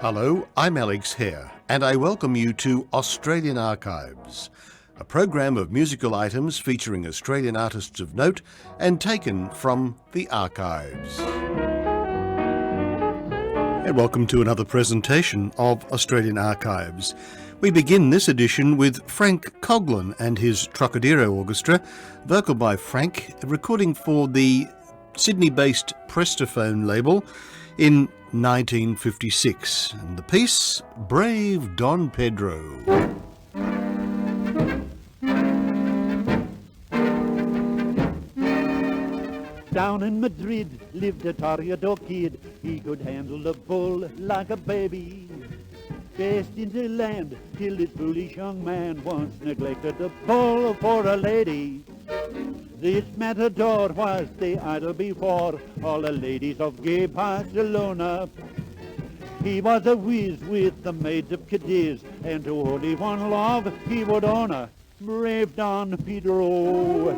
Hello, I'm Alex Hare, and I welcome you to Australian Archives, a program of musical items featuring Australian artists of note and taken from the archives. And welcome to another presentation of Australian Archives. We begin this edition with Frank Coughlin and his Trocadero Orchestra, vocal by Frank, recording for the Sydney-based Prestaphone label in 1956, and the piece, Brave Don Pedro. Down in Madrid lived a Toreador kid. He could handle the bull like a baby. Best in the land till this foolish young man once neglected the bull for a lady. This matador was the idol before all the ladies of gay Barcelona. He was a whiz with the maids of Cadiz, and to only one love he would honor, brave Don Pedro.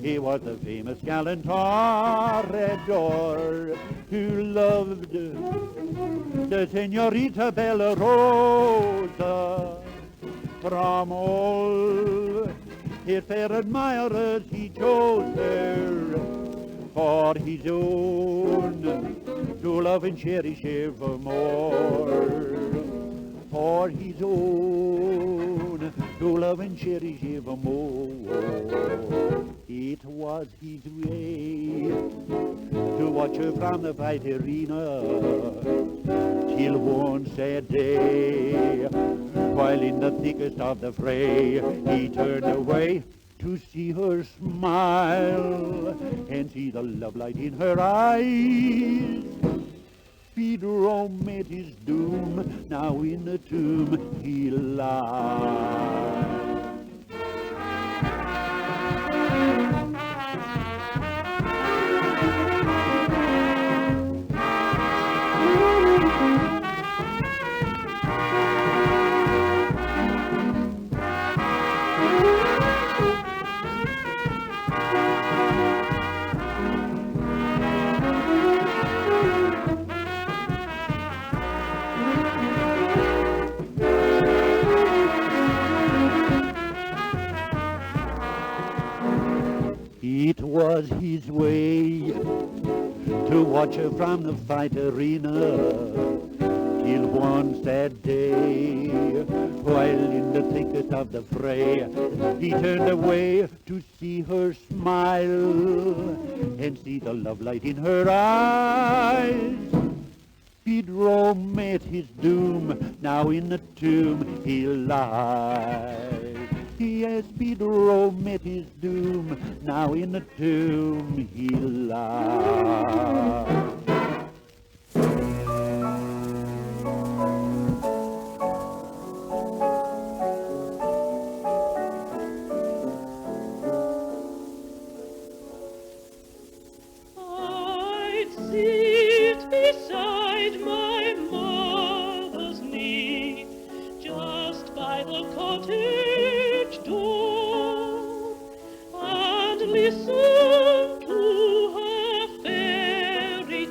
He was the famous gallant toreador who loved the Senorita Bella Rosa. From all his fair admirers he chose her for his own, to love and cherish evermore. For his own, to love and cherish evermore. It was his way to watch her from the fight arena till one sad day, while in the thickest of the fray, he turned away to see her smile and see the love light in her eyes. Pedro met his doom, now in the tomb he lies. It was his way to watch her from the fight arena till one sad day, while in the thickest of the fray, he turned away to see her smile and see the love light in her eyes. Pedro met his doom, now in the tomb he lies. Yes, Pedro met his doom, now in the tomb he lies. I'd sit beside my mother's knee, just by the cottage door, and listen to her fairy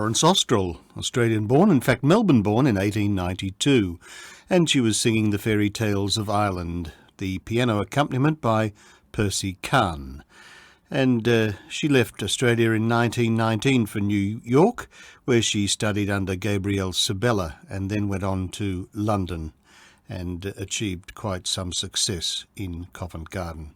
Florence Austral, Australian-born, in fact Melbourne-born in 1892, and she was singing the fairy tales of Ireland, the piano accompaniment by Percy Kahn. And she left Australia in 1919 for New York, where she studied under Gabriel Sabella and then went on to London and achieved quite some success in Covent Garden.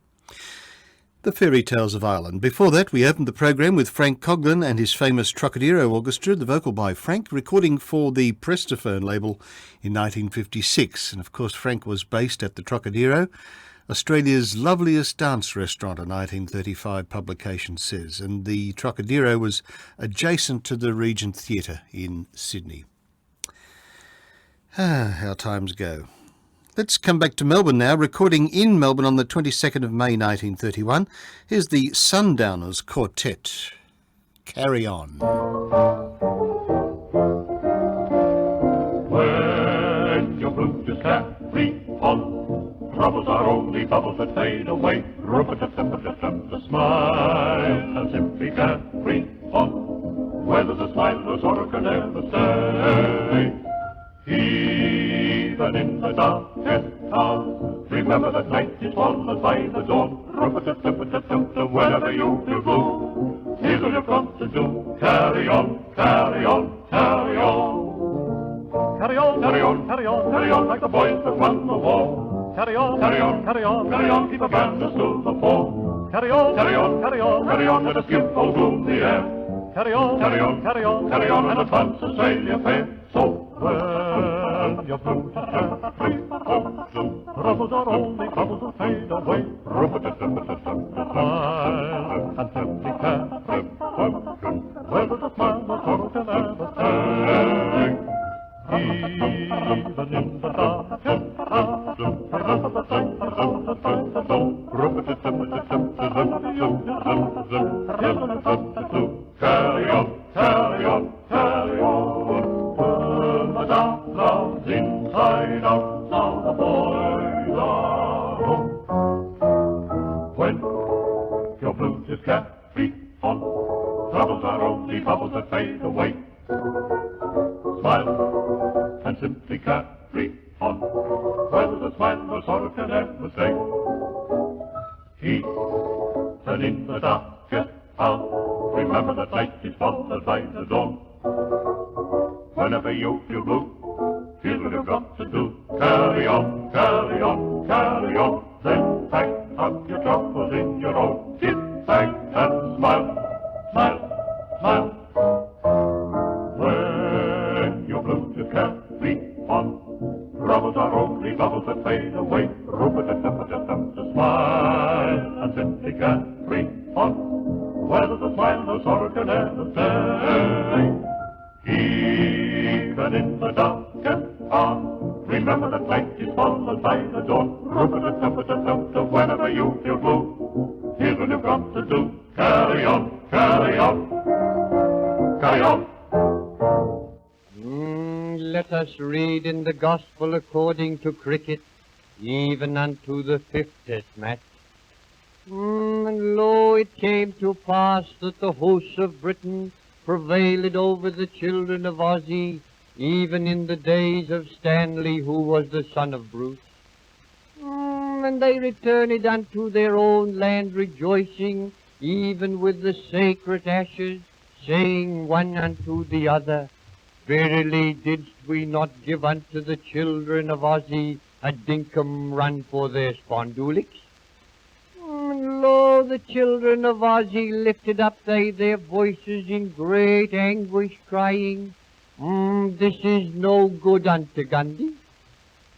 The Fairy Tales of Ireland. Before that, we opened the program with Frank Coghlan and his famous Trocadero Orchestra, the vocal by Frank, recording for the Prestaphone label in 1956. And of course, Frank was based at the Trocadero, Australia's loveliest dance restaurant, a 1935 publication says, and the Trocadero was adjacent to the Regent Theatre in Sydney. How times go. Let's come back to Melbourne now, recording in Melbourne on the 22nd of May 1931. Here's the Sundowners Quartet. Carry On. When your blues just carry on, troubles are only bubbles that fade away. The smile and simply carry on. Whether the smile or sorrow can ever stay. Even in the darkest hour, remember that night is followed by the dawn. Whenever you feel blue, here's what you've got to do. Carry on, carry on, carry on. Carry on, carry on, carry on, carry on, like the boys that won the war. Carry on, carry on, carry on, carry on, keep a band to the fore. Carry on, carry on, carry on, carry on, let us give all gloom the air. Carry on, carry on, carry on, carry on, and advance Australia fair. So when your blues are free, troubles are only troubles that fade away. Smile and simply carry on, whether the smile or sorrow can ever stay. Even in the darkest hour, remember the night is followed by the dawn. Carry on, carry on, carry on. Turn the dark clouds inside out, now the boys are home. When your blues is carry on, troubles are only bubbles that fade away. Smile and simply carry on, whether the smile or sorrow can ever stay. Even in the darkest hour, remember that night is followed by the dawn. Whenever you feel blue, here's what you've got to do. Carry on, carry on, carry on. Then pack up your troubles in your own kit bag and smile, smile, smile. When your blues just carry on, troubles are only bubbles that fade away. Smile and simply carry on, whether the smile or sorrow can ever stay. Even in the darkest hour, remember that night is followed by the dawn. Whenever you feel blue, here's what you've got to do. Carry on, carry on, carry on. Let us read in the Gospel according to cricket, even unto the 5th Test match. And lo, it came to pass that the hosts of Britain prevailed over the children of Aussie, even in the days of Stanley, who was the son of Bruce. And they returned unto their own land rejoicing, even with the sacred ashes, saying one unto the other, Verily didst we not give unto the children of Aussie a dinkum run for their spondulics? And lo, the children of Aussie lifted up their voices in great anguish, crying, This is no good unto Gundy.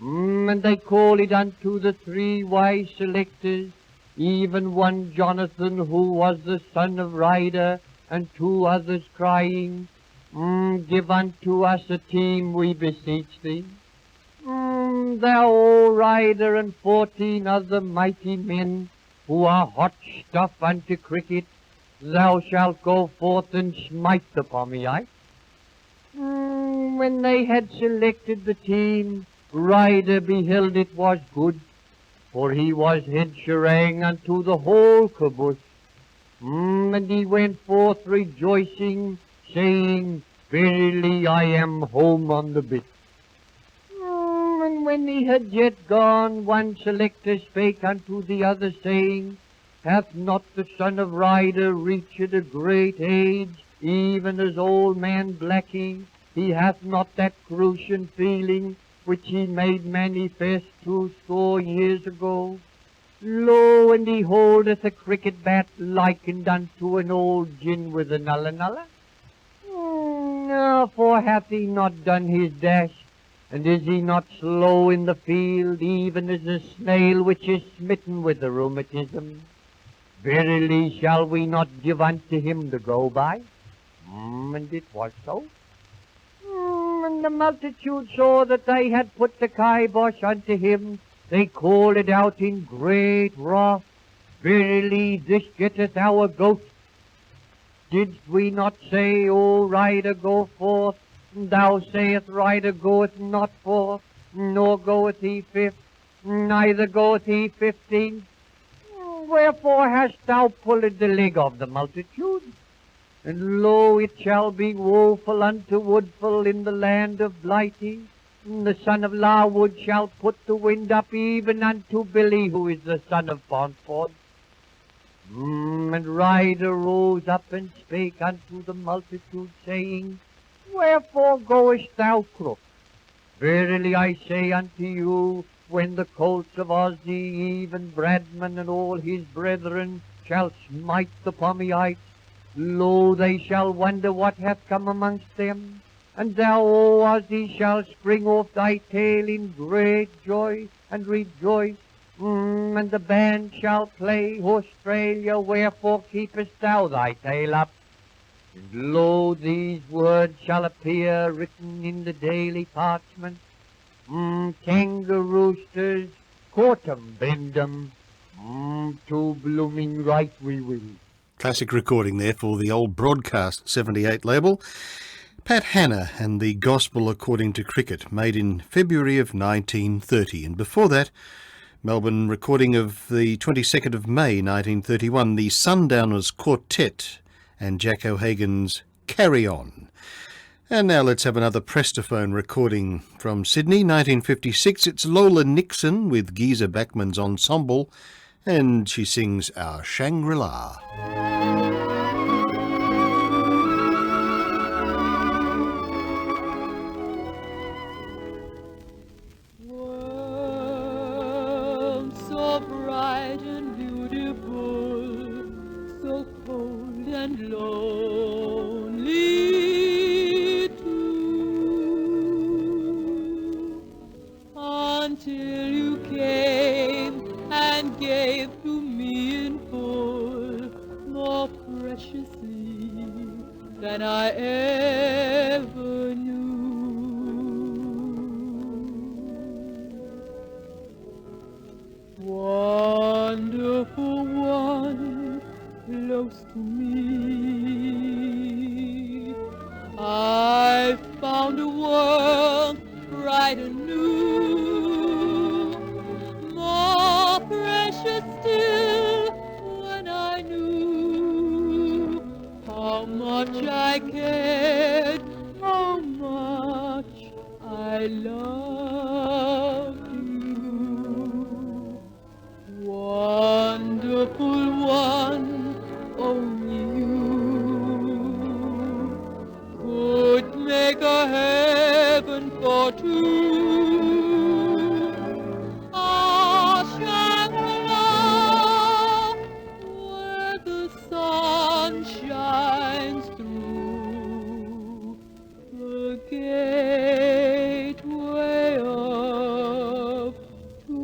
And they called it unto the 3 wise selectors, even one Jonathan, who was the son of Ryder, and 2 others, crying, Give unto us a team, we beseech thee. Thou, O Ryder, and 14 other mighty men, who are hot stuff unto cricket, thou shalt go forth and smite the Pomeite. When they had selected the team, Ryder beheld it was good, for he was head sherang unto the whole caboose. And he went forth rejoicing, saying, Verily I am home on the bit. And when he had yet gone, one selector spake unto the other, saying, Hath not the son of Ryder reached a great age, even as old man Blackie? He hath not that crucian feeling which he made manifest 200 years ago. Lo, and he holdeth a cricket bat likened unto an old gin with a nulla nulla. For hath he not done his dash, and is he not slow in the field, even as a snail which is smitten with the rheumatism? Verily shall we not give unto him the go by? And it was so. And the multitude saw that they had put the kibosh unto him. They called it out in great wrath, Verily this getteth our goat. Didst we not say, O rider, go forth? Thou sayest, rider goeth not forth, nor goeth he fifth, neither goeth he 15th. Wherefore hast thou pulled the leg of the multitude? And lo, it shall be woeful unto Woodful in the land of Blighty. The son of Larwood shall put the wind up even unto Billy, who is the son of Paunceford. And Ryder rose up and spake unto the multitude, saying, Wherefore goest thou crook? Verily I say unto you, when the colts of Aussie, even Bradman and all his brethren, shall smite the Pommyites, lo, they shall wonder what hath come amongst them. And thou, O Aussie, shall spring off thy tail in great joy, and rejoice. And the band shall play, Australia, wherefore keepest thou thy tail up? And lo, these words shall appear written in the daily parchment. Kangaroosters, caught 'em, bend 'em, too blooming right we will. Classic recording there for the old Broadcast 78 label. Pat Hanna and the Gospel According to Cricket, made in February of 1930. And before that, Melbourne recording of the 22nd of May 1931, the Sundowners Quartet and Jack O'Hagan's Carry On. And now let's have another Prestophone recording from Sydney, 1956. It's Lola Nixon with Geezer Backman's ensemble, and she sings Our Shangri-La. World so bright and beautiful, so cold and lonely too, until you came and gave to me in full, more preciously than I ever knew. Wonderful one, close to me, I found a world bright and new, more precious still when I knew how much I cared, how much I loved you. Wonderful one, only you could make a heaven for two. Ah, Shangri-La, where the sun shines through, the gateway of tomorrow.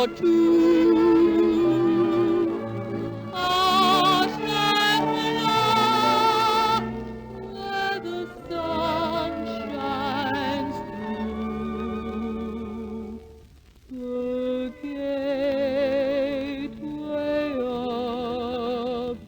for two. Australia, where the sun shines through the gateway of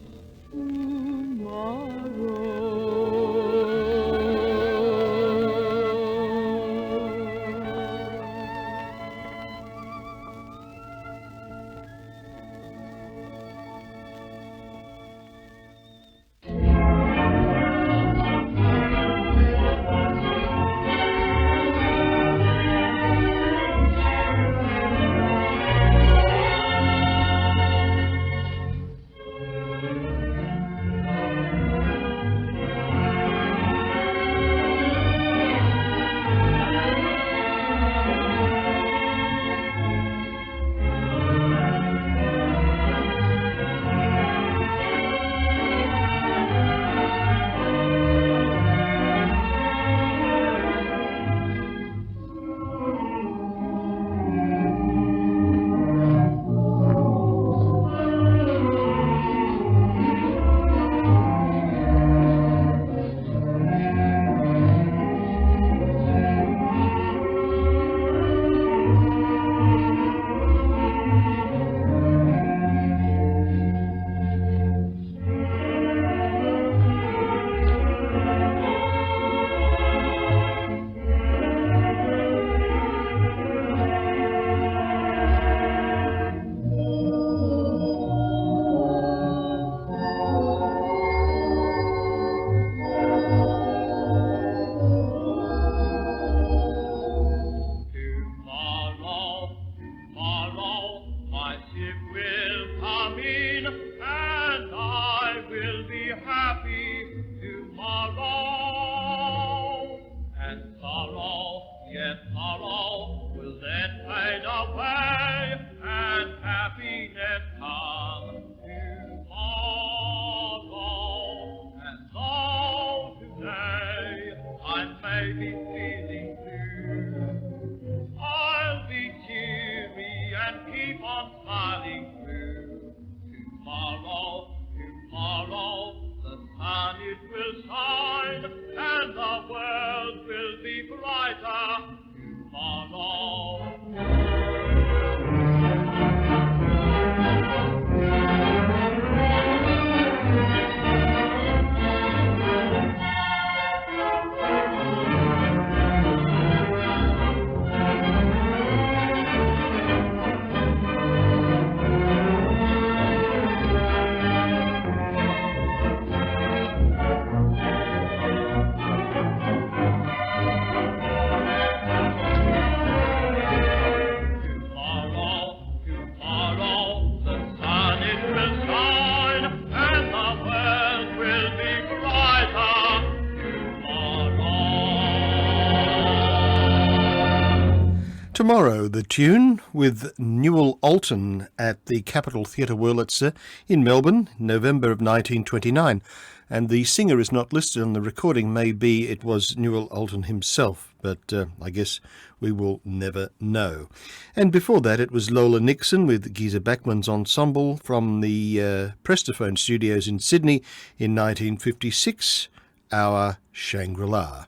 Tomorrow, the tune with Newell Alton at the Capitol Theatre Wurlitzer in Melbourne, November of 1929. And the singer is not listed on the recording. Maybe it was Newell Alton himself, but I guess we will never know. And before that, it was Lola Nixon with Geezer Bachman's ensemble from the Prestaphone Studios in Sydney in 1956, our Shangri-La.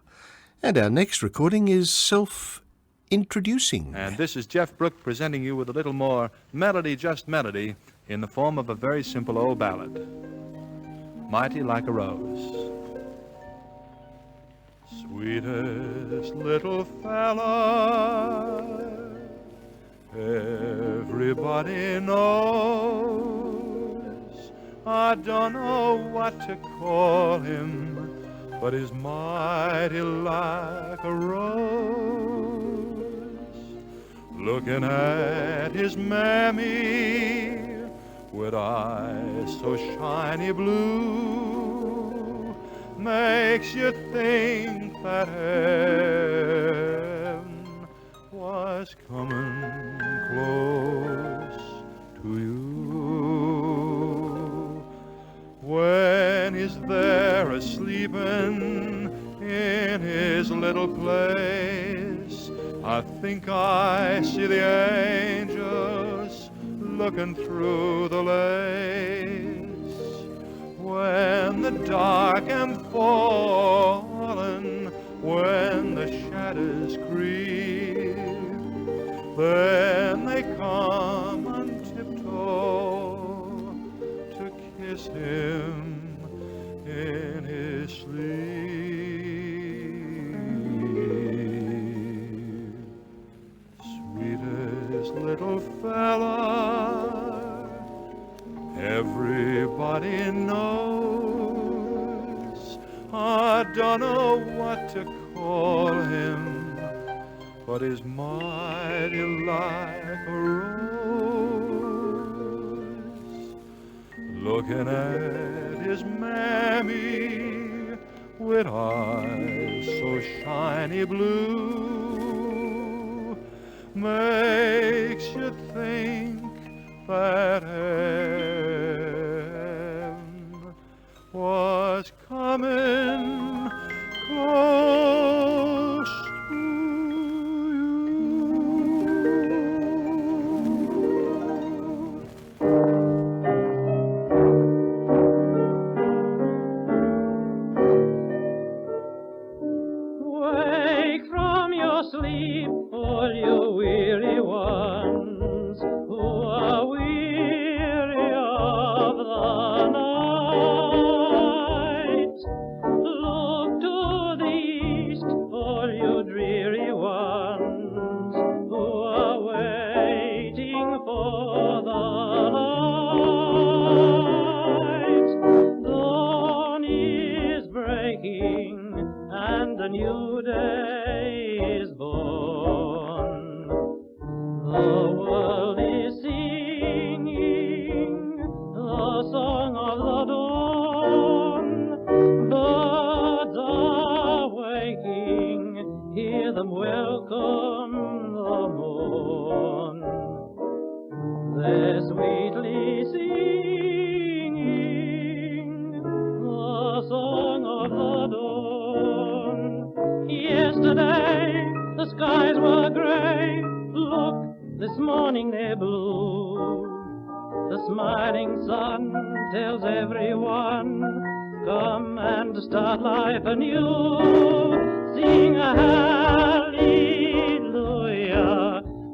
And our next recording is self-introducing. And this is Geoff Brooke presenting you with a little more melody, just melody, in the form of a very simple old ballad. Mighty Like a Rose. Sweetest little fella, everybody knows. I don't know what to call him, but he's mighty like a rose. Looking at his mammy with eyes so shiny blue, makes you think that heaven was coming close to you. When he's there a-sleepin' in his little place, I think I see the angels looking through the lace. When the dark am fallen, when the shadows creep, then they come on tiptoe to kiss him in his sleep. Sweetest little fella, everybody knows. I don't know what to call him, but he's mighty like a rose. Looking at his mammy with eyes so shiny blue makes you think that heaven was coming close to you. Wake from your sleep, all you weary ones who are weary of the night. Look to the east, all you dreary ones who are waiting for the light. Dawn is breaking and a new day is born. The world is singing the song of the dawn. Birds are waking, hear them welcome the morn. They're sweetly singing the song of the dawn. Yesterday the skies were grey, look, this morning they're blue. The smiling sun tells everyone, come and start life anew. Sing a hallelujah,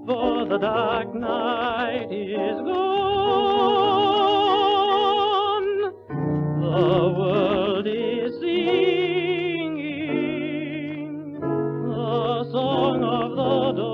for the dark night is gone. The world is singing the song of the dawn.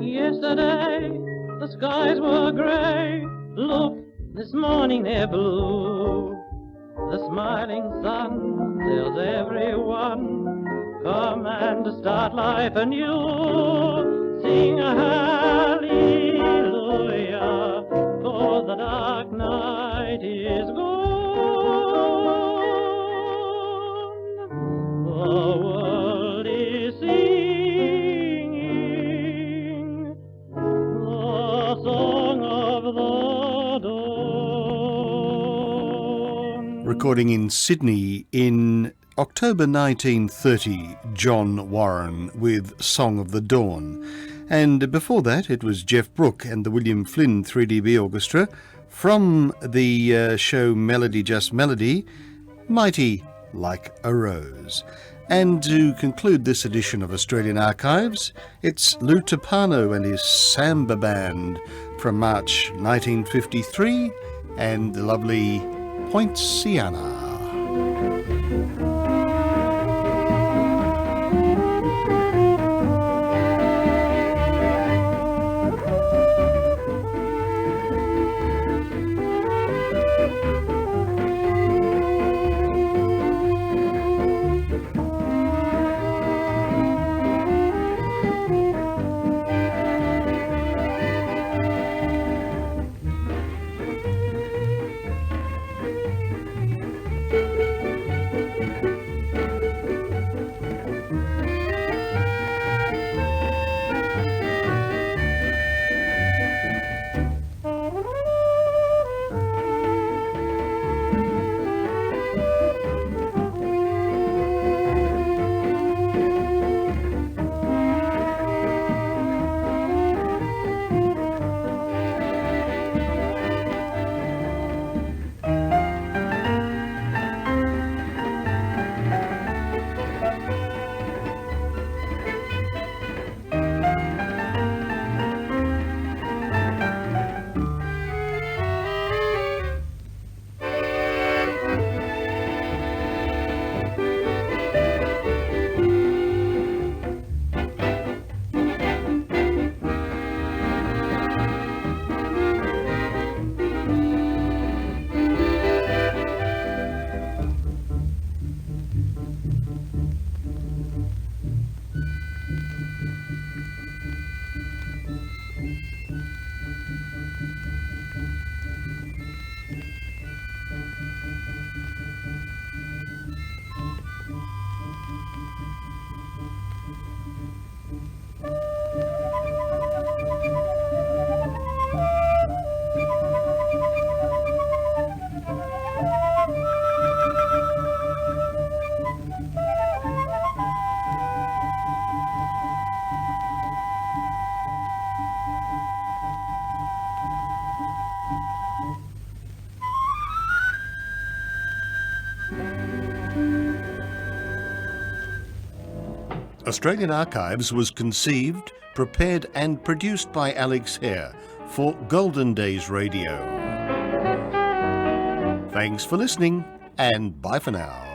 Yesterday the skies were grey, look, this morning they're blue. The smiling sun tells everyone, come and start life anew. Sing a hallelujah, for the dark night is gone. The world is singing the song of the dawn. Recording in Sydney in October 1930, John Warren with Song of the Dawn. And before that, it was Geoff Brooke and the William Flynn 3dB Orchestra from the show Melody Just Melody, Mighty Like a Rose. And to conclude this edition of Australian Archives, it's Lou Topano and his Samba Band from March 1953 and the lovely Point Siena. Australian Archives was conceived, prepared and produced by Alex Hare for Golden Days Radio. Thanks for listening, and bye for now.